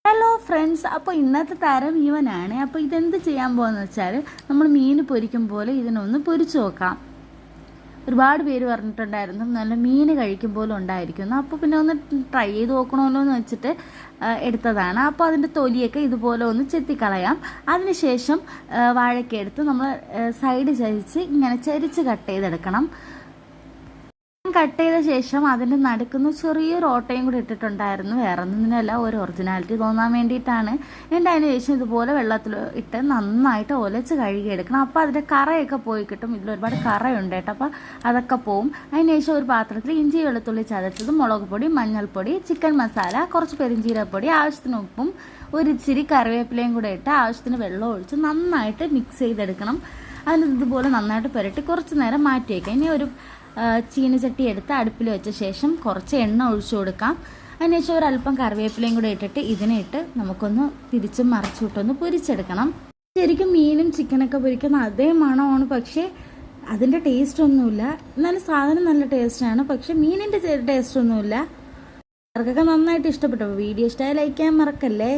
Hello friends, അപ്പോൾ ഇന്നത്തെ താരം ഇവനാണ്. അപ്പോൾ ഇതെന്ത് ചെയ്യാൻ പോകുന്നത് വെച്ചാൽ നമ്മൾ മീൻ പൊരിക്കും പോലെ ഇതിനൊന്ന് പൊരിച്ചു നോക്കാം. ഒരുപാട് പേര് പറഞ്ഞിട്ടുണ്ടായിരുന്നു നല്ല മീൻ കഴിക്കും പോലെ ഉണ്ടായിരിക്കുന്നു. അപ്പോൾ പിന്നെ ഒന്ന് ട്രൈ ചെയ്ത് നോക്കണമല്ലോ എന്ന് വെച്ചിട്ട് എടുത്തതാണ്. അപ്പോൾ അതിൻ്റെ തൊലിയൊക്കെ ഇതുപോലെ ഒന്ന് ചെത്തിക്കളയാം. അതിനുശേഷം വാഴയ്ക്ക എടുത്ത് നമ്മൾ സൈഡ് ചരിച്ച് ഇങ്ങനെ ചരിച്ച് കട്ട് ചെയ്തെടുക്കണം. കട്ട് ചെയ്ത ശേഷം അതിൻ്റെ നടുക്കുന്ന ചെറിയൊരു ഓട്ടയും കൂടി ഇട്ടിട്ടുണ്ടായിരുന്നു. വേറെ ഒന്നിനല്ല, ഒരു ഒറിജിനാലിറ്റി തോന്നാൻ വേണ്ടിയിട്ടാണ്. എന്നിട്ട് അതിന് ശേഷം ഇതുപോലെ വെള്ളത്തിൽ ഇട്ട് നന്നായിട്ട് ഒലച്ച് കഴുകിയെടുക്കണം. അപ്പോൾ അതിൻ്റെ കറയൊക്കെ പോയി കിട്ടും. ഇതിൽ ഒരുപാട് കറയുണ്ട് കേട്ടോ, അപ്പോൾ അതൊക്കെ പോവും. അതിന് ശേഷം ഒരു പാത്രത്തിൽ ഇഞ്ചി വെളുത്തുള്ളി ചതച്ചത്, മുളക് പൊടി, മഞ്ഞൾപ്പൊടി, ചിക്കൻ മസാല, കുറച്ച് പെരിഞ്ചീരപ്പൊടി, ആവശ്യത്തിന് ഉപ്പും ഒരു ഇച്ചിരി കറിവേപ്പിലയും കൂടെ ഇട്ട് ആവശ്യത്തിന് വെള്ളം ഒഴിച്ച് നന്നായിട്ട് മിക്സ് ചെയ്തെടുക്കണം. അതിന് ഇതുപോലെ നന്നായിട്ട് പുരട്ടി കുറച്ച് നേരം മാറ്റി വയ്ക്കാം. ഇനി ഒരു ചീനച്ചട്ടി എടുത്ത് അടുപ്പിൽ വെച്ച ശേഷം കുറച്ച് എണ്ണ ഒഴിച്ചു കൊടുക്കാം. അതിനുശേഷം ഒരല്പം കറിവേപ്പിലയും കൂടെ ഇട്ടിട്ട് ഇതിനെ നമുക്കൊന്ന് തിരിച്ചും മറിച്ചിട്ടൊന്ന് പൊരിച്ചെടുക്കണം. ശരിക്കും മീനും ചിക്കനൊക്കെ പൊരിക്കുന്ന അതേ മണമാണ്, പക്ഷേ അതിൻ്റെ ടേസ്റ്റ് ഒന്നുമില്ല. എന്നാലും സാധനം നല്ല ടേസ്റ്റാണ്, പക്ഷെ മീനിൻ്റെ ടേസ്റ്റ് ഒന്നുമില്ല. അവർക്കൊക്കെ നന്നായിട്ട് ഇഷ്ടപ്പെട്ടു. വീഡിയോ ഇഷ്ടമായി ലൈക്ക് ചെയ്യാൻ മറക്കല്ലേ.